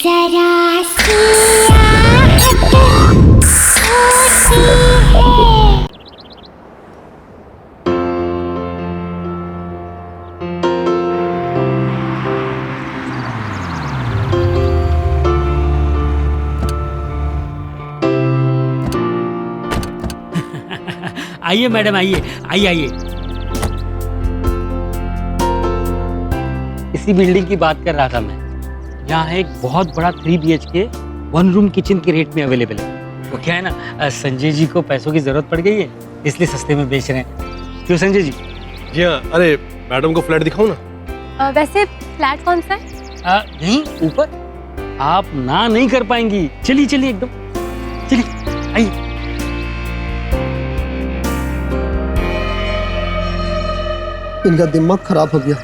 जरा सियाहत होती है। आइए मैडम, आइए आइए आइए। इसी बिल्डिंग की बात कर रहा था मैं। यहाँ एक बहुत बड़ा 3 BHK 1 रूम किचन के रेट में अवेलेबल है। वो क्या है ना, संजय जी को पैसों की जरूरत पड़ गई है, इसलिए सस्ते में बेच रहे हैं। क्यों संजय जी? जी हाँ। अरे मैडम को फ्लैट दिखाऊं ना? वैसे फ्लैट कौन सा है? यहीं ऊपर। आप ना नहीं कर पाएंगी। चलिए चलिए, एकदम चलिए, आइए। इनका दिमाग खराब हो गया।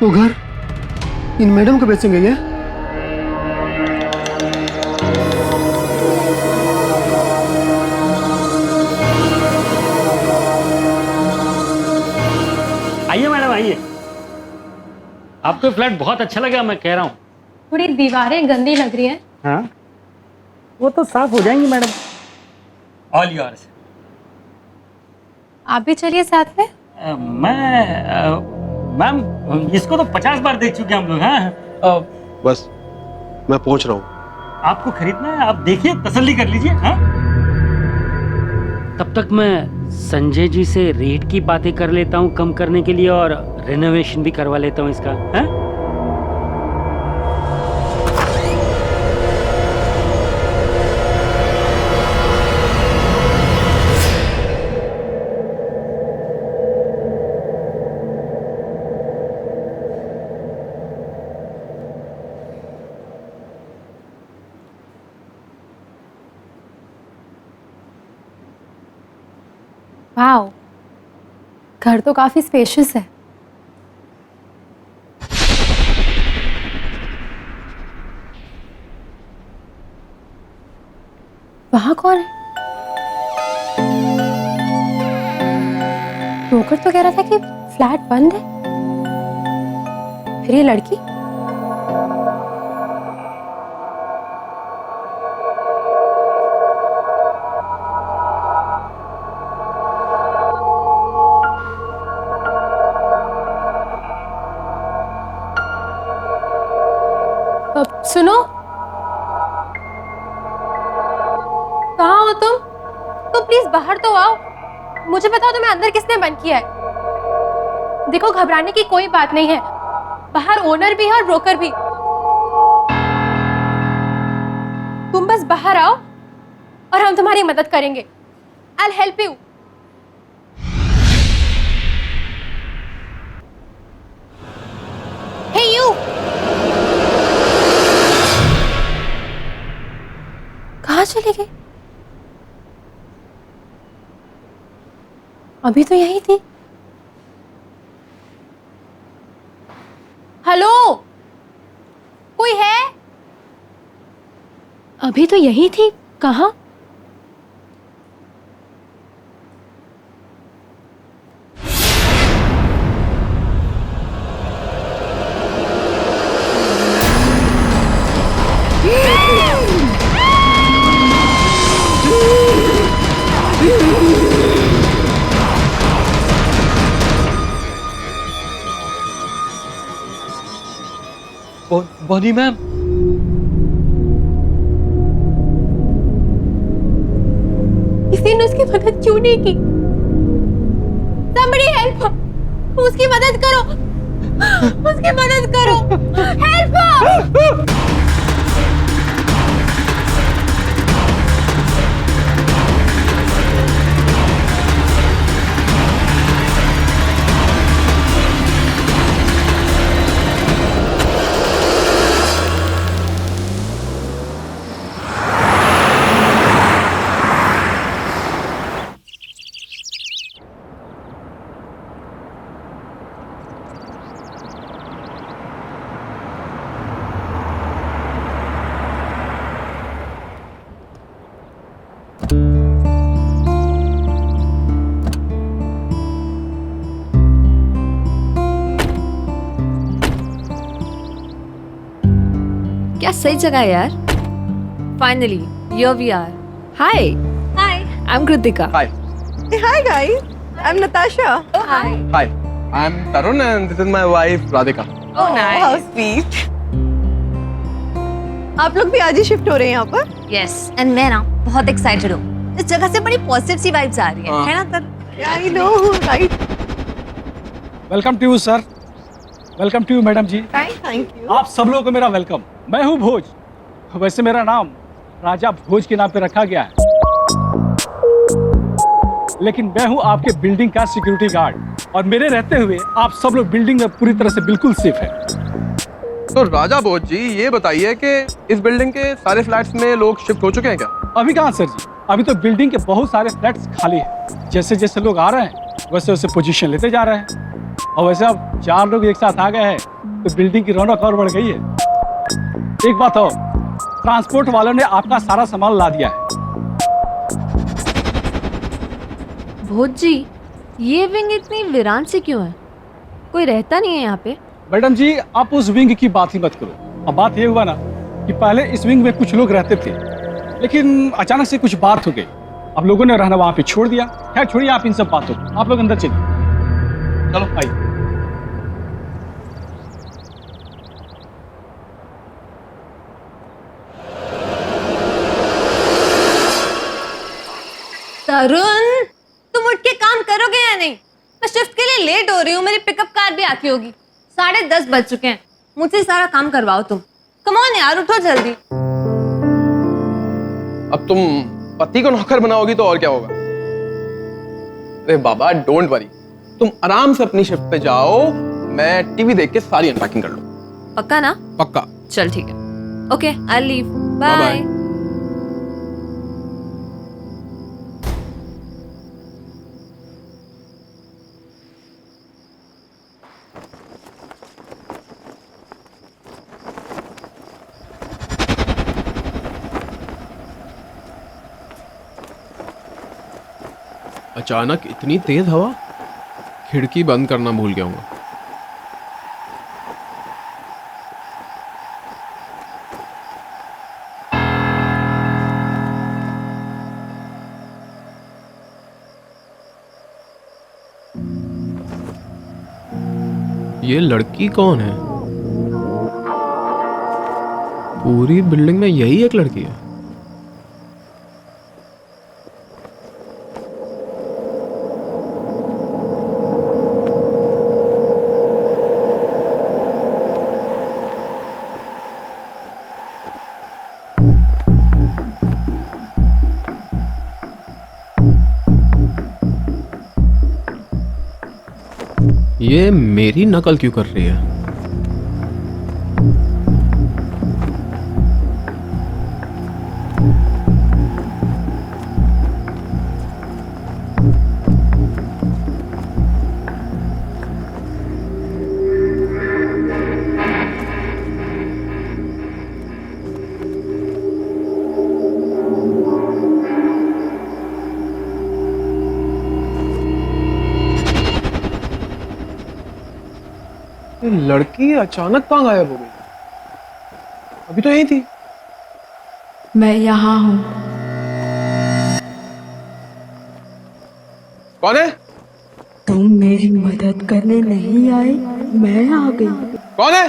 वो घर इन मैडम को बेचेंगे ये? आइए मैडम, आइए। आपको फ्लैट बहुत अच्छा लगा, मैं कह रहा हूँ। थोड़ी दीवारें गंदी लग रही हैं। हाँ, वो तो साफ हो जाएंगी मैडम। All yours. आप भी चलिए साथ में। मैम, इसको तो 50 बार देख चुके हैं हम लोग। हाँ, बस मैं पहुंच रहा हूँ। आपको खरीदना है, आप देखिए, तसल्ली कर लीजिए। हाँ, तब तक मैं संजय जी से रेट की बातें कर लेता हूँ कम करने के लिए, और रेनोवेशन भी करवा लेता हूँ इसका। हाँ? वाओ, घर तो काफी स्पेशियस है। वहां कौन है? ब्रोकर तो कह रहा था कि फ्लैट बंद है। फिर ये लड़की? सुनो, कहाँ हो तुम? तो प्लीज बाहर तो आओ। मुझे बताओ तुम्हें अंदर किसने बंद किया है? देखो, घबराने की कोई बात नहीं है। बाहर ओनर भी है और ब्रोकर भी। तुम बस बाहर आओ और हम तुम्हारी मदद करेंगे। I'll help you. Hey you! कहाँ चले गए? अभी तो यही थी। हेलो, कोई है? अभी तो यही थी, कहाँ? बोनी मैम, किसी ने उसकी मदद क्यों नहीं की? Somebody help! उसकी मदद करो, उसकी मदद करो। Help! क्या सही जगह है यार। Finally here we are. Hi hi I am Kritika. Hi. Hi guys, I'm Natasha. Hi Hi. I'm Tarun and this is my wife Radhika. Oh, how sweet. आप लोग भी आज ही शिफ्ट हो रहे हैं यहाँ पर? यस एंड मैं ना बहुत एक्साइटेड हूँ। इस जगह से बड़ी पॉजिटिव सी वाइब्स आ रही हाँ। है ना तर? I know, right? Welcome to you sir, welcome to you madam ji. Thank you. आप सब लोगों को मेरा वेलकम। मैं हूँ भोज। वैसे मेरा नाम राजा भोज के नाम पे रखा गया है, लेकिन मैं हूँ आपके बिल्डिंग का सिक्योरिटी गार्ड और मेरे रहते हुए आप सब लोग बिल्डिंग में पूरी तरह से बिल्कुल सेफ है। तो राजा भोज जी ये बताइए कि इस बिल्डिंग के सारे फ्लैट्स में लोग शिफ्ट हो चुके हैं क्या? अभी कहाँ सर जी, अभी तो बिल्डिंग के बहुत सारे फ्लैट्स खाली हैं। जैसे जैसे लोग आ रहे हैं वैसे वैसे पोजीशन लेते जा रहे हैं, और वैसे अब 4 लोग एक साथ आ गए हैं तो बिल्डिंग की रौनक और बढ़ गई है। एक बात और, ट्रांसपोर्ट वालों ने आपका सारा सामान ला दिया है। भोज जी ये विंग इतनी वीरान सी क्यों है? कोई रहता नहीं है यहाँ पे? मैडम जी आप उस विंग की बात ही मत करो। अब बात ये हुआ ना कि पहले इस विंग में कुछ लोग रहते थे, लेकिन अचानक से कुछ बात हो गई, अब लोगों ने रहना वहां पे छोड़ दिया। खैर छोड़िए आप इन सब बातों को, आप लोग अंदर चलिए। चलो आइए। तरुण तुम उठ के काम करोगे या नहीं? मैं शिफ्ट के लिए लेट हो रही हूँ, मेरी पिकअप कार भी आती होगी। 10:30 बज चुके हैं, मुझसे सारा काम करवाओ तुम। कम ऑन यार, उठो जल्दी। अब तुम पति को नौकर बनाओगी तो और क्या होगा? अरे बाबा डोंट वरी, तुम आराम से अपनी शिफ्ट पे जाओ, मैं टीवी देख के सारी अनपैकिंग कर लूँ। पक्का ना? पक्का। चल ठीक है, okay I leave, Bye bye. bye. अचानक इतनी तेज हवा, खिड़की बंद करना भूल गया हूँ। ये लड़की कौन है? पूरी बिल्डिंग में यही एक लड़की है। ये मेरी नकल क्यों कर रही है? ये लड़की अचानक कहाँ गायब हो गई? अभी तो यही थी। मैं यहाँ हूँ। कौन है? तुम मेरी मदद करने नहीं आए, मैं आ गई। कौन है?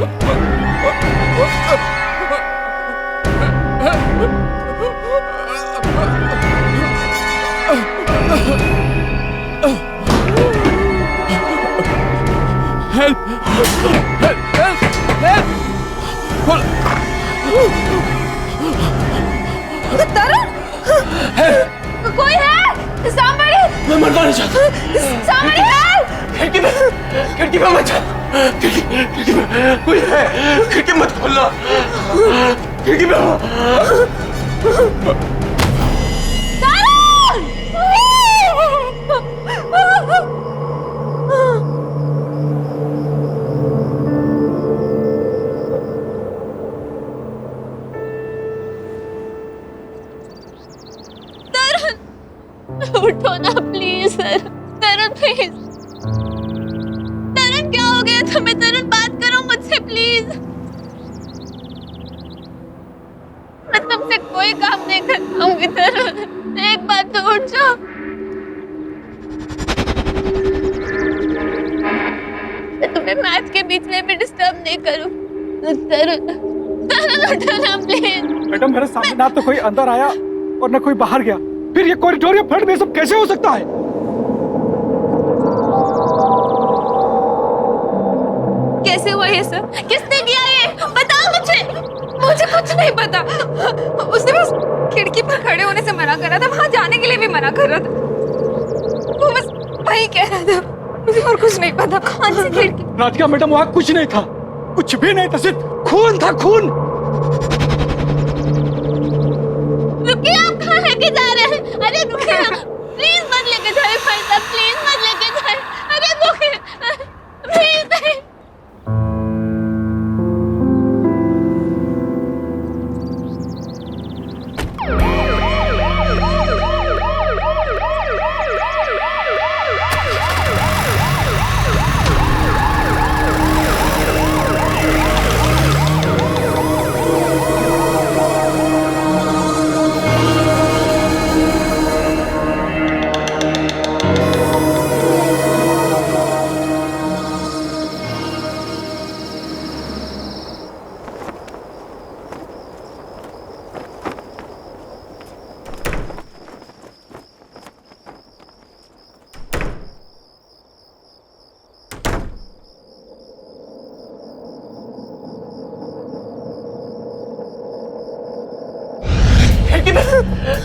कोई है? Somebody! मैं मरना नहीं चाहता। Somebody help! खिड़की में मत जा। खिड़की में कोई है। खिड़की मत खोलना। खिड़की में उठो ना please sir. Tarun please. Tarun क्या हो गया तुम्हें? तरुण बात करो मुझसे प्लीज। मैं तुमसे कोई काम नहीं कर पाऊंगी तरुण। एक बात तो उठ जाओ। मैं तुम्हें मैच के बीच में भी डिस्टर्ब नहीं करूं। तरुण तरुण उठो ना प्लीज। मैडम मेरे सामने ना तो कोई अंदर आया और ना कोई बाहर गया, फिर ये कॉरिडोर या फ्रंट में सब कैसे हो सकता है? कैसे हुआ ये सब? किसने किया ये? बताओ मुझे। मुझे कुछ नहीं पता। उसने बस खिड़की पर खड़े होने से मना कर रहा था, वहां जाने के लिए भी मना कर रहा था। वो बस वही कह रहा था, मुझे और कुछ नहीं पता। कौन सी खिड़की? राधिका मैडम वहाँ कुछ नहीं था, कुछ भी नहीं था, सिर्फ खून था, खून। रुकिए, आप कहाँ लेके जा रहे हैं? अरे रुकिए, प्लीज मत लेके जाइए भाई साहब, प्लीज मत लेके जाइए। अरे रुकिए, प्लीज नहीं।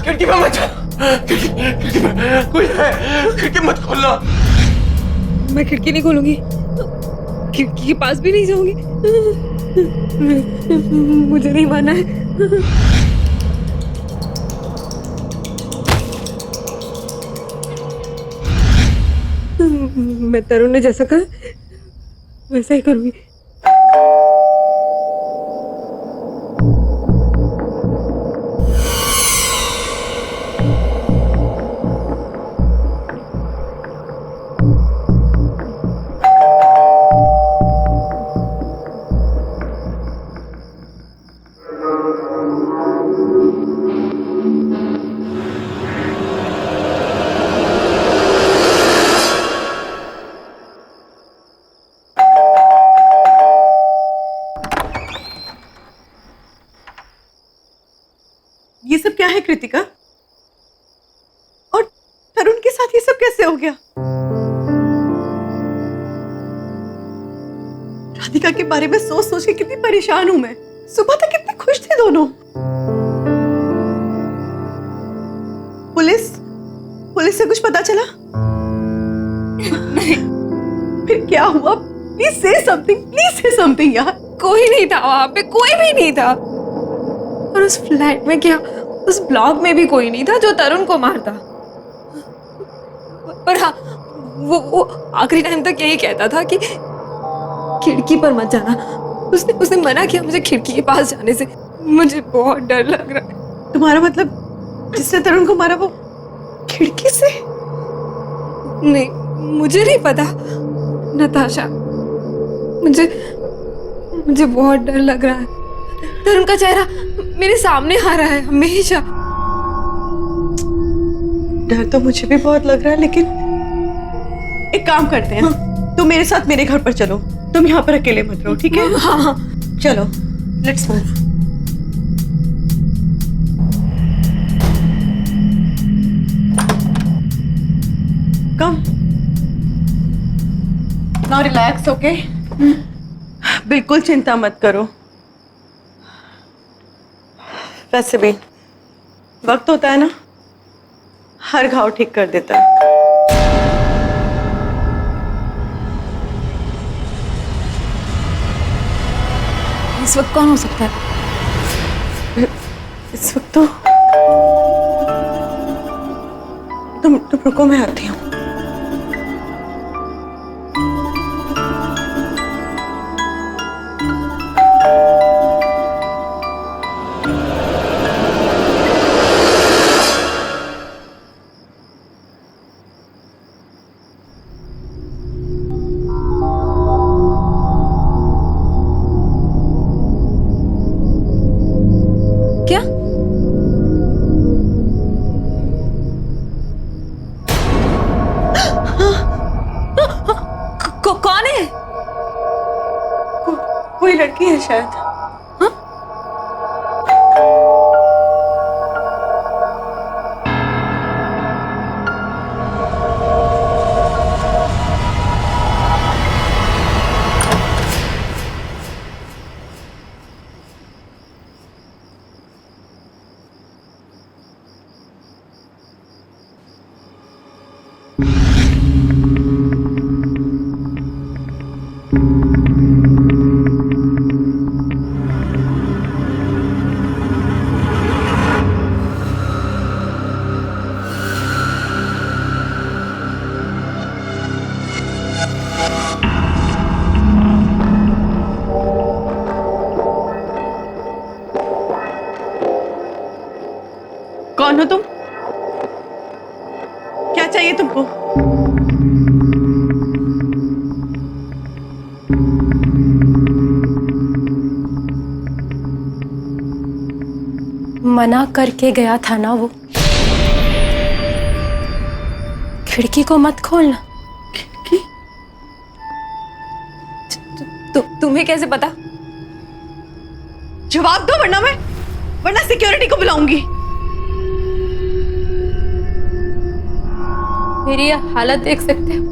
खिड़की में मत जा। खिड़की में कोई है। खिड़की मत खोलना। मैं खिड़की नहीं खोलूंगी, खिड़की के पास भी नहीं जाऊंगी। मुझे नहीं माना है। मैं तरुण ने जैसा कहा वैसा ही करूंगी। ये सब क्या है कृतिका? और तरुण के साथ ये सब कैसे हो गया? राधिका के बारे में सोच सोच के कितनी परेशान हूं मैं। सुबह तक कितने खुश थे दोनों। पुलिस से कुछ पता चला? नहीं। फिर क्या हुआ? प्लीज से समथिंग यार। कोई नहीं था वहां पे, कोई भी नहीं था। और उस फ्लैट में क्या, उस ब्लॉक में भी कोई नहीं था जो तरुण को मारता। पर हाँ, वो आखिरी टाइम तक यही कहता था कि खिड़की पर मत जाना। उसने मना किया मुझे खिड़की के पास जाने से। मुझे बहुत डर लग रहा है। तुम्हारा मतलब जिसने तरुण को मारा वो खिड़की से? नहीं, मुझे नहीं पता नताशा। मुझे बहुत डर लग रहा है। तरुण का चेहरा मेरे सामने आ रहा है हमेशा। डर तो मुझे भी बहुत लग रहा है, लेकिन एक काम करते हैं। तुम मेरे साथ मेरे घर पर चलो, तुम यहाँ पर अकेले मत रहो, ठीक है? हाँ हाँ चलो, let's move. Come now relax, okay? बिल्कुल चिंता मत करो। वैसे भी वक्त होता है ना, हर घाव ठीक कर देता है। इस वक्त कौन हो सकता है? इस वक्त तो तुम रुको, मैं आती हूँ। क्या? कौन है? कोई लड़की है शायद। कौन हो तुम? क्या चाहिए तुमको? मना करके गया था ना वो, खिड़की को मत खोलना। खिड़की? तुम्हें कैसे पता? जवाब दो वरना सिक्योरिटी को बुलाऊंगी। मेरी ये हालत देख सकते हो?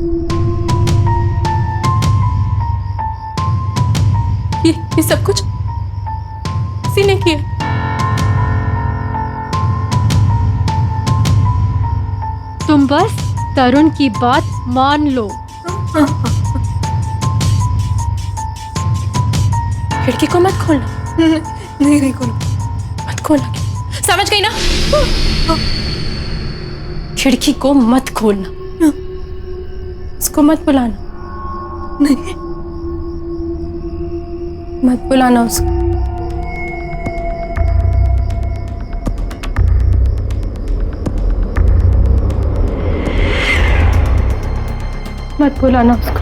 ये सब कुछ किसी ने किया। तुम बस तरुण की बात मान लो। खिड़की को मत खोलना। नहीं खोलो। मत खोलना, समझ गई ना? खिड़की को मत खोलना, उसको मत बुलाना। नहीं, मत बुलाना उसको। मत बुलाना उसको।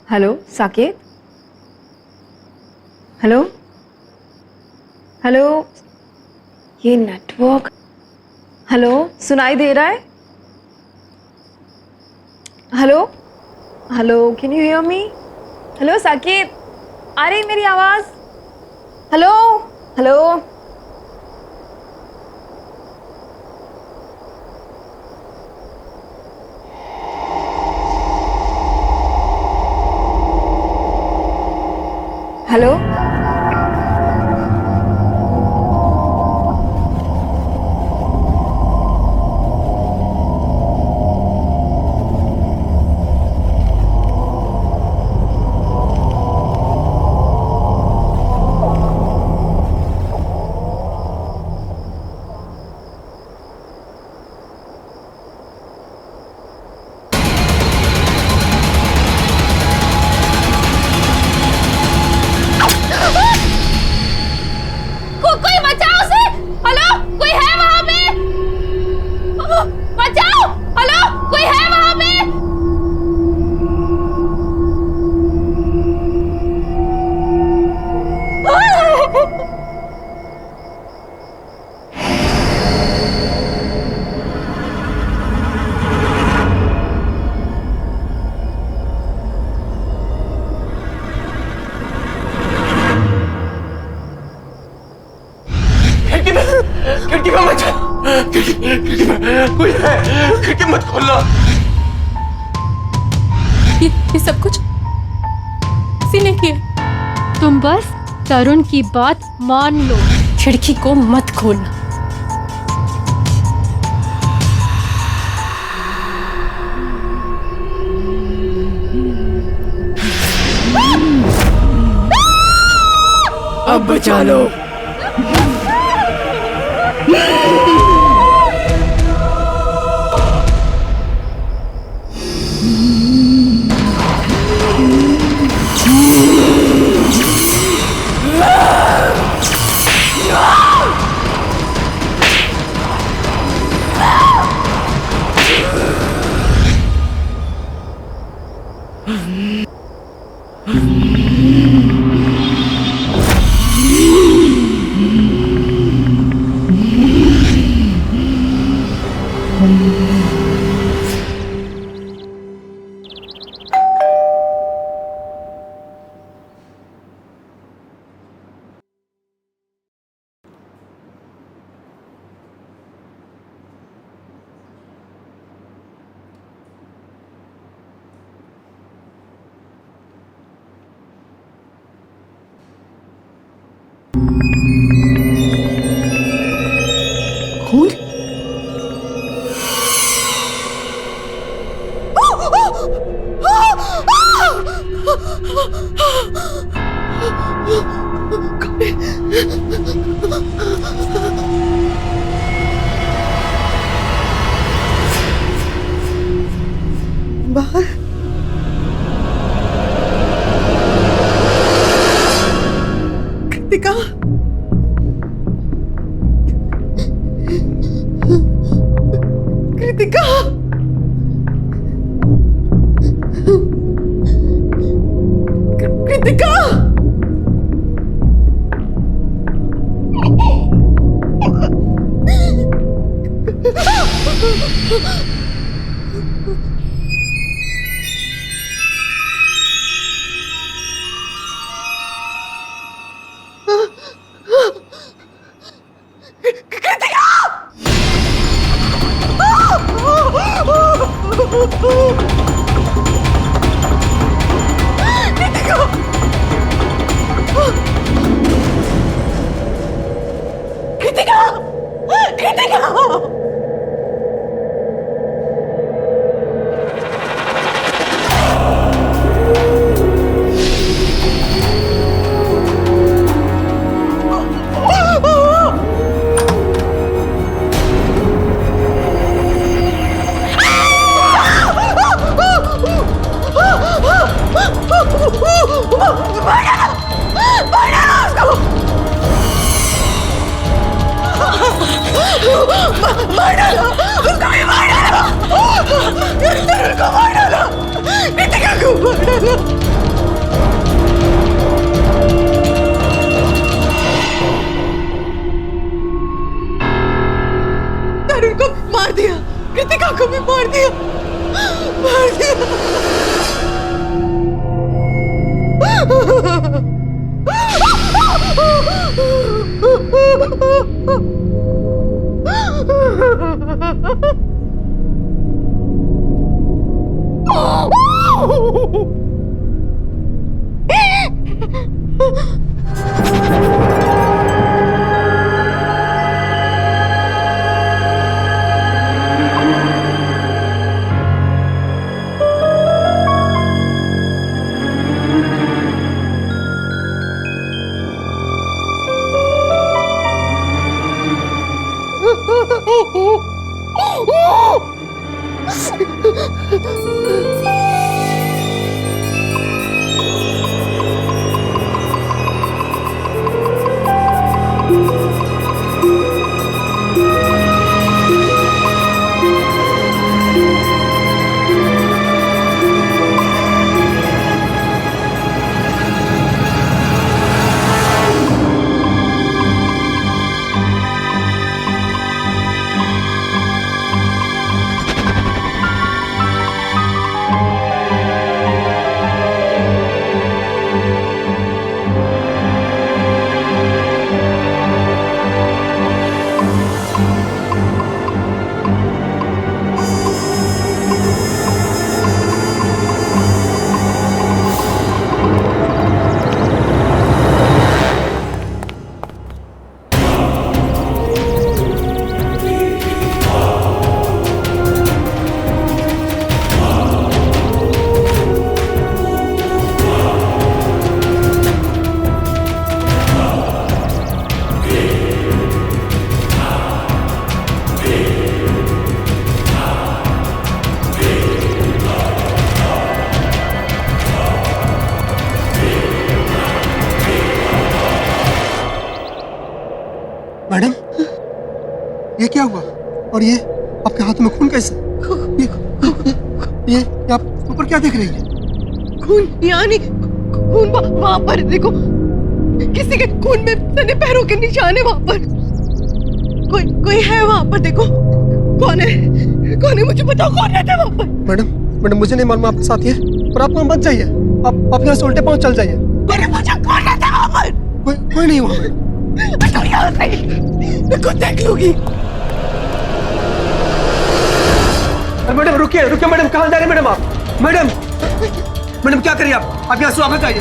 हेलो साकेत, हेलो हेलो, ये नेटवर्क, हेलो सुनाई दे रहा है? Hello hello, can you hear me? Hello Saket, आ रही मेरी आवाज? Hello hello, hello. कोई बचाओ उसे। हेलो, कोई है वहां पे? बचाओ। हेलो, कोई है वहां पे? खिड़की में मत खिड़की में कोई है, खिड़की मत खोलना। ये सब कुछ किसी ने किया। तुम बस तरुण की बात मान लो, खिड़की को मत खोलना। अब बचा लो। खून? बाहर कृतिका, कृतिका, कृतिका। तरुण को मार दिया, कृतिका को भी मार दिया, मार दिया। मैडम, ये क्या हुआ? और ये आपके हाथ में खून कैसे? ये आप ऊपर क्या देख रही है? खून यानी खून वहां पर देखो, किसी के खून में सने पैरों के निशान है वहां पर। कोई है वहां पर, देखो कौन है मुझे बताओ, कौन रहता है वहां पर? मैडम मुझे नहीं मालूम आपके साथ ये, पर आप वहाँ मत जाइए। आप यहाँ से उल्टे पाँव चल जाइए। कौन रहता है वहां पर? कोई नहीं वहाँ। हटो यहाँ से, मैं खुद देख लूंगी। मैडम रुकिए मैडम, कहाँ जा रहे हैं मैडम आप? मैडम क्या करिए आप यहाँ से वापस आइए।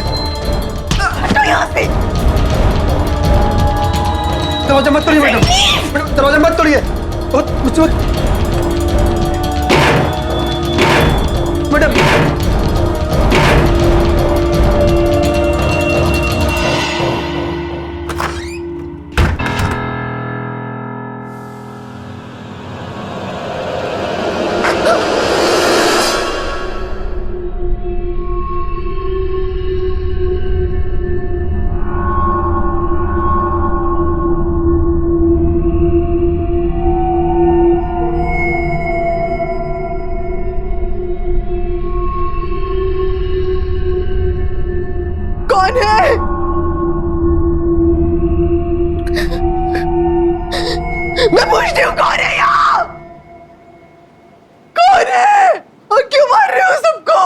हटो यहाँ से। दरवाजा मत तोड़िए मैडम, दरवाजा मत तोड़िए। मैडम कौन है? मैं पूछती हूँ कौन है यहाँ? कौन है और क्यों मार रहे हो सबको?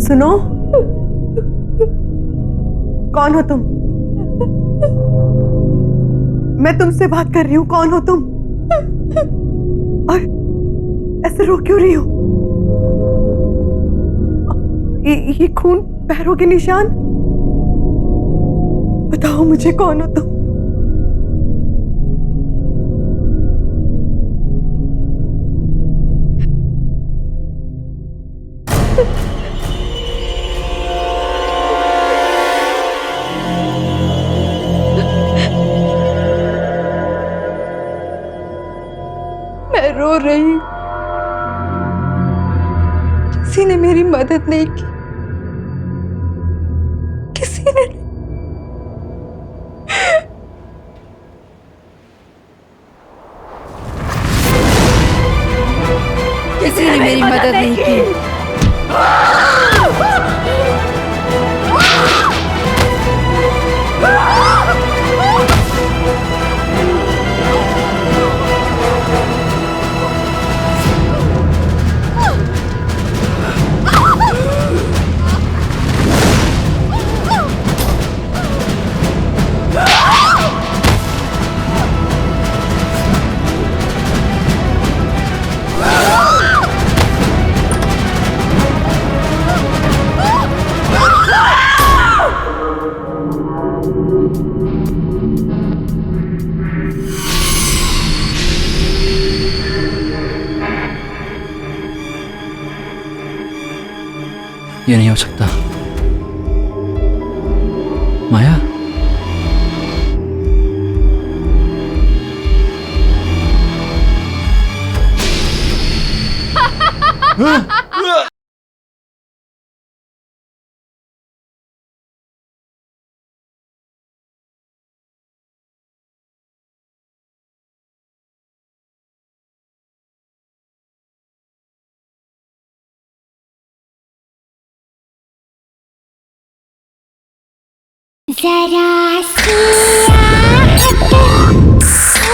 सुनो, कौन हो तुम? मैं तुमसे बात कर रही हूँ, कौन हो तुम? और ऐसे रो क्यों रही हो? ये खून, पैरों के निशान, बताओ मुझे कौन हो तुम? मैं रो रही हूँ, किसी ने मेरी मदद नहीं की, किसी ने मेरी मदद नहीं की। ये नहीं हो सकता। माया, जरा सी आहट होती है।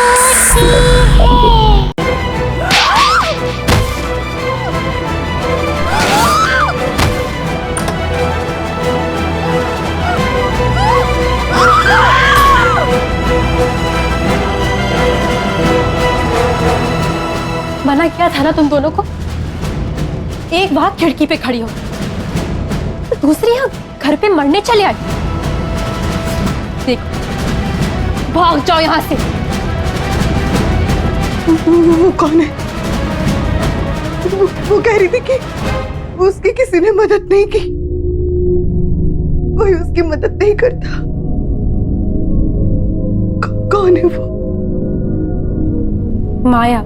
मना किया था ना तुम दोनों को। एक वहां खिड़की पे खड़ी हो, दूसरी यहाँ घर पे मरने चले आई। देखो, भाग जाओ यहाँ से। वो कौन है? वो कह रही थी कि उसकी किसी ने मदद नहीं की, कोई उसकी मदद नहीं करता। कौन है वो? माया,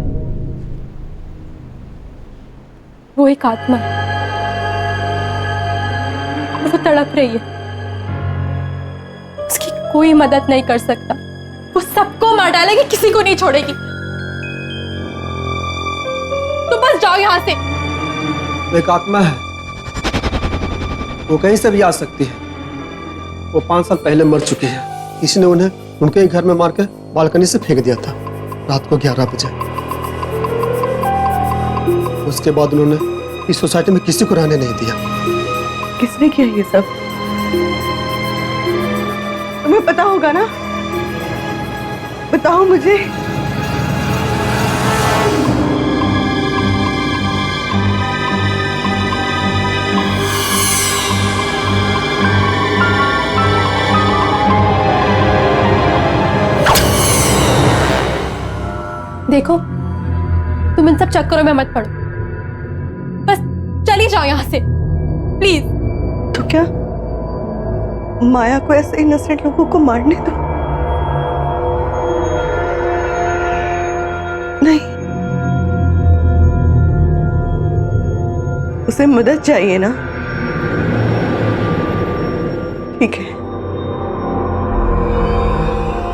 वो एक आत्मा है। वो तड़प रही है, उसकी कोई मदद नहीं कर सकता। वो सबको मार डालेगी, किसी को नहीं छोड़ेगी। तो बस जाओ यहाँ से। एक आत्मा है, वो कहीं से भी आ सकती है। वो 5 साल पहले मर चुकी है। किसी ने उन्हें उनके ही घर में मार के बालकनी से फेंक दिया था रात को 11 बजे। उसके बाद उन्होंने इस सोसाइटी में किसी को रहने नहीं दिया। किसने किया ये सब? तुम्हें पता होगा ना, बताओ मुझे। देखो, तुम इन सब चक्करों में मत पड़ो। बस चली जाओ यहाँ से, प्लीज। तो क्या माया को ऐसे इनोसेंट लोगों को मारने दो? नहीं, उसे मदद चाहिए ना। ठीक है,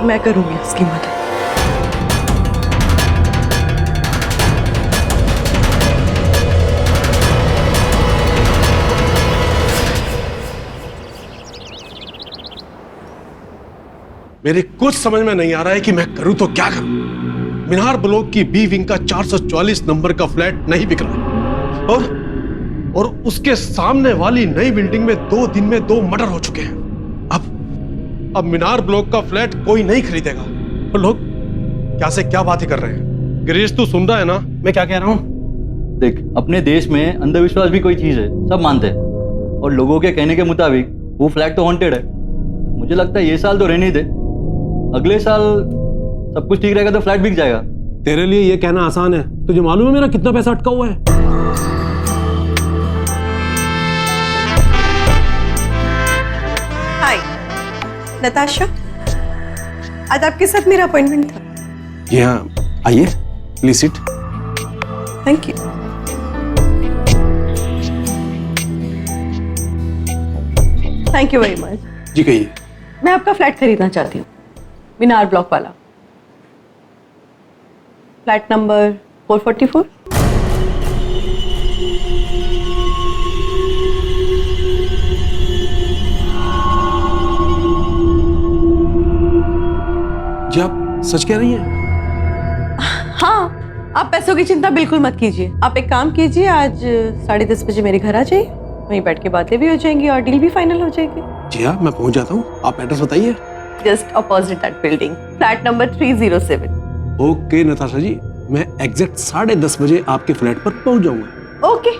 मैं करूंगी उसकी मदद। मेरे कुछ समझ में नहीं आ रहा है कि मैं करूं तो क्या करूं। मीनार ब्लॉक की बी विंग का 444 नंबर का फ्लैट नहीं बिक रहा और उसके सामने वाली नई बिल्डिंग में 2 दिन में 2 मर्डर हो चुके हैं। अब मीनार ब्लॉक का फ्लैट कोई नहीं खरीदेगा। और लोग क्या से क्या बातें कर रहे हैं। गिरीश, तू सुन रहा है ना मैं क्या कह रहा हूं? देख, अपने देश में अंधविश्वास भी कोई चीज है, सब मानते हैं। और लोगों के कहने के मुताबिक वो फ्लैट तो हॉन्टेड है। मुझे लगता है ये साल तो रहने दे, अगले साल सब कुछ ठीक रहेगा तो फ्लैट बिक जाएगा। तेरे लिए ये कहना आसान है, तुझे मालूम है मेरा कितना पैसा अटका हुआ है? हाय नताशा, आज आपके साथ मेरा अपॉइंटमेंट था। जी हाँ, आइए, please sit. Thank you. Thank you very much. जी कहिए। मैं आपका फ्लैट खरीदना चाहती हूँ, मीनार ब्लॉक वाला, फ्लैट नंबर 444। जी आप सच कह रही हैं? हाँ, आप पैसों की चिंता बिल्कुल मत कीजिए। आप एक काम कीजिए, आज 10:30 बजे मेरे घर आ जाइए, वहीं बैठ के बातें भी हो जाएंगी और डील भी फाइनल हो जाएगी। जी हाँ, मैं पहुंच जाता हूँ। आप एड्रेस बताइए। Just opposite that building, flat number 307। Okay Natasha ji, मैं एग्जैक्ट 10:30 बजे आपके फ्लैट पर पहुंच जाऊंगा। ओके,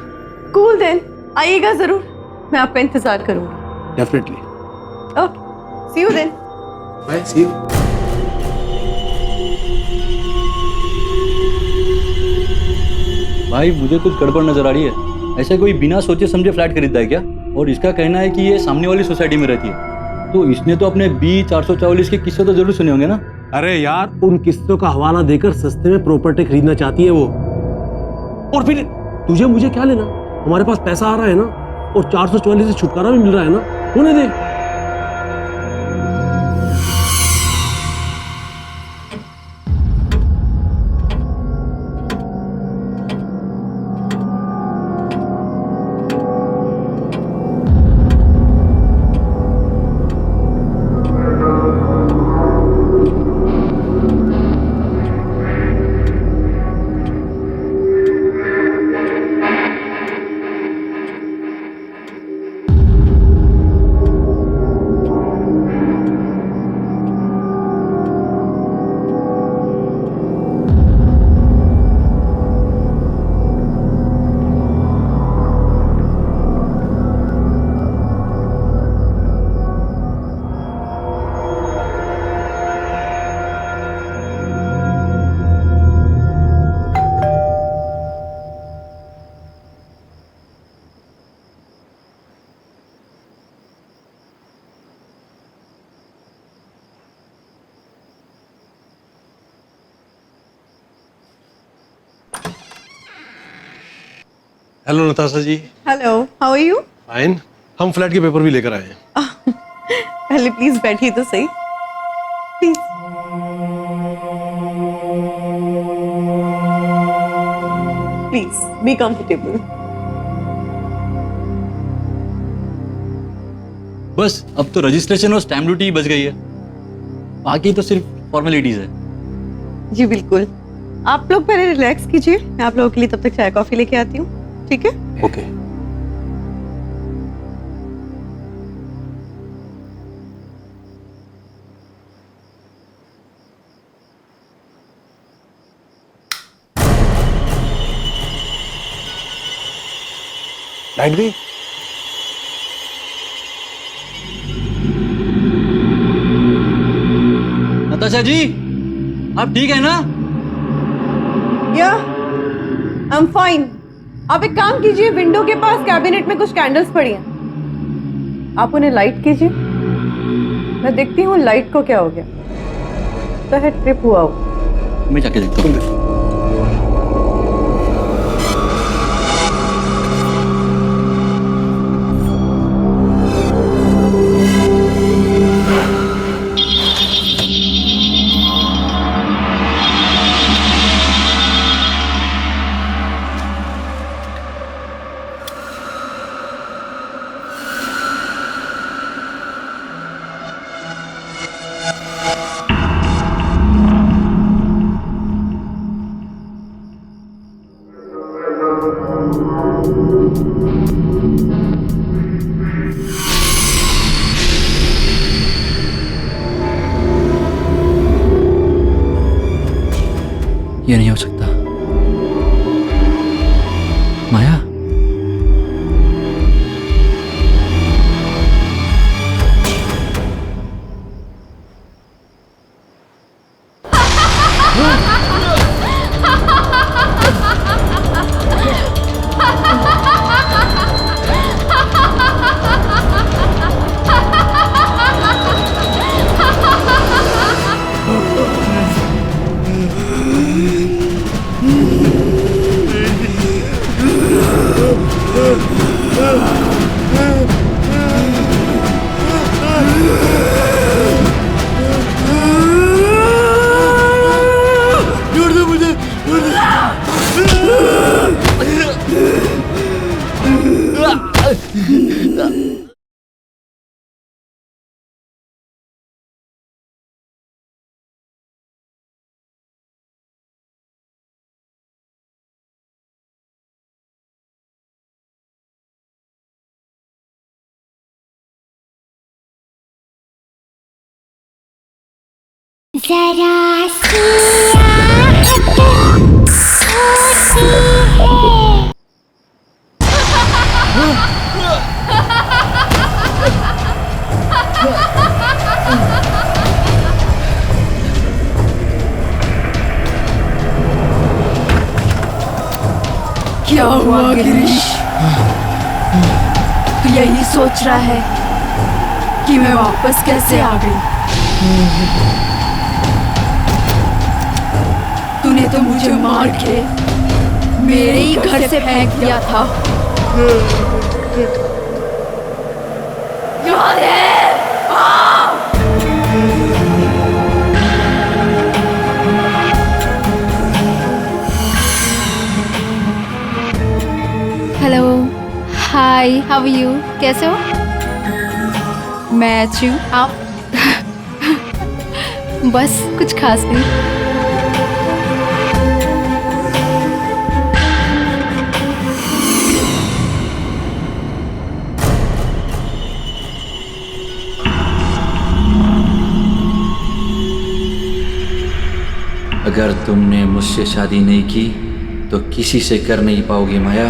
कूल देन, आइएगा जरूर, मैं आपका इंतजार करूंगी। Definitely. Okay, see you then. Bye, see you. भाई, मुझे कुछ गड़बड़ नजर आ रही है। ऐसे कोई बिना सोचे समझे फ्लैट खरीदता है क्या? और इसका कहना है कि ये सामने वाली सोसाइटी में रहती है। तो इसने तो अपने बी 444 के किस्से तो जरूर सुने होंगे ना। अरे यार, उन किस्सों का हवाला देकर सस्ते में प्रॉपर्टी खरीदना चाहती है वो। और फिर तुझे मुझे क्या लेना, हमारे पास पैसा आ रहा है ना, और 444 से छुटकारा भी मिल रहा है ना, होने दे। Hello Natasha ji. Hello, how are you? Fine. हम फ्लैट के पेपर भी लेकर आए हैं। पहले प्लीज बैठिए तो सही, प्लीज। Please be comfortable. बस अब तो रजिस्ट्रेशन और स्टैम्प ड्यूटी बच गई है, बाकी तो सिर्फ फॉर्मेलिटीज है। जी बिल्कुल, आप लोग पहले रिलैक्स कीजिए, मैं आप लोगों के लिए तब तक चाय कॉफी लेके आती हूँ, ठीक है? ओके। लाइट गई? नताशा जी, आप ठीक है ना? या आई एम फाइन। आप एक काम कीजिए, विंडो के पास कैबिनेट में कुछ कैंडल्स पड़ी हैं, आप उन्हें लाइट कीजिए, मैं देखती हूँ लाइट को क्या हो गया। तो है ट्रिप हुआ हो। मैं जाके देखता हूँ। ये नहीं हो सकता। माया, जरा सी आहट होती है। क्या हुआ गिरीश? यही सोच रहा है कि मैं वापस कैसे आ गई। तूने तो मुझे मार के मेरे ही घर से फेंक दिया था। याद है? Hello, hi, how are you? कैसे हो? मैं अच्छी हूँ, आप? बस कुछ खास नहीं। अगर तुमने मुझसे शादी नहीं की तो किसी से कर नहीं पाओगे माया।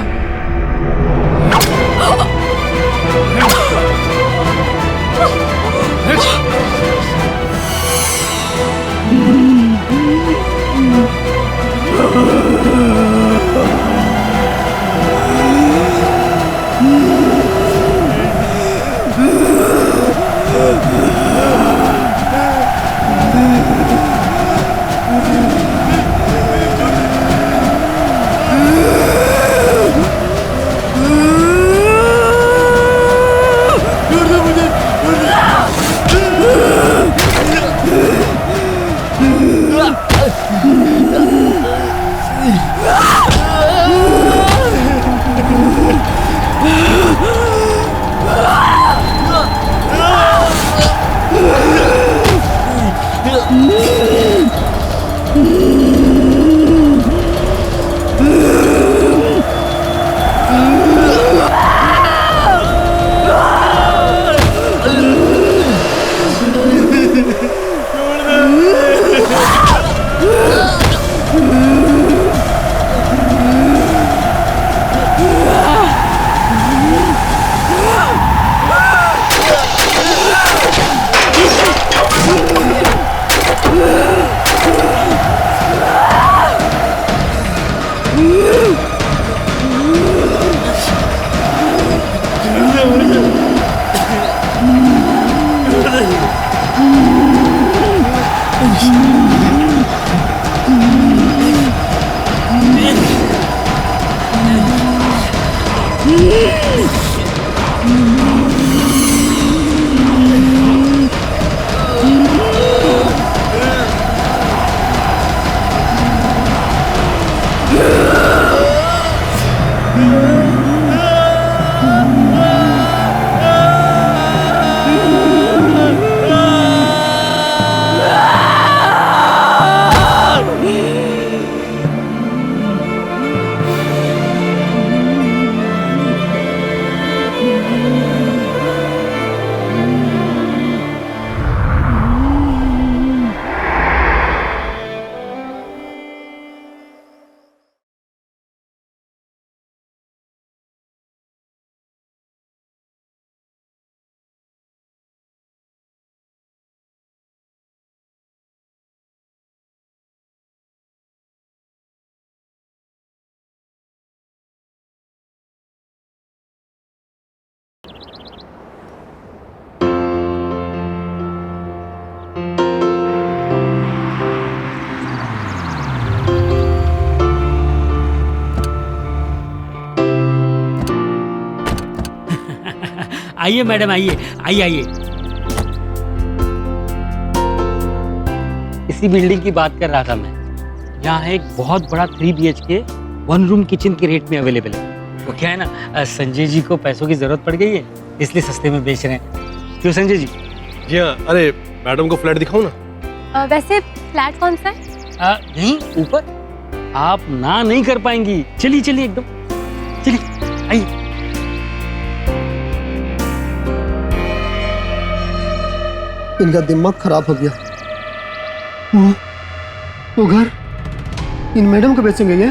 आइए मैडम, आइए आइए आइए। इसी बिल्डिंग की बात कर रहा था मैं। यहाँ एक बहुत बड़ा 3 BHK 1 रूम किचन के रेट में अवेलेबल है। वो क्या है ना, संजय जी को पैसों की जरूरत पड़ गई है, इसलिए सस्ते में बेच रहे हैं। क्यों संजय जी? जी हाँ। अरे मैडम को फ्लैट दिखाऊं ना? वैसे फ्लैट कौन सा है? यहीं ऊपर। आप ना नहीं कर पाएंगी। चलिए चलिए, एकदम चलिए, आइए। इनका दिमाग खराब हो गया। वो घर इन मैडम को बेचेंगे ये?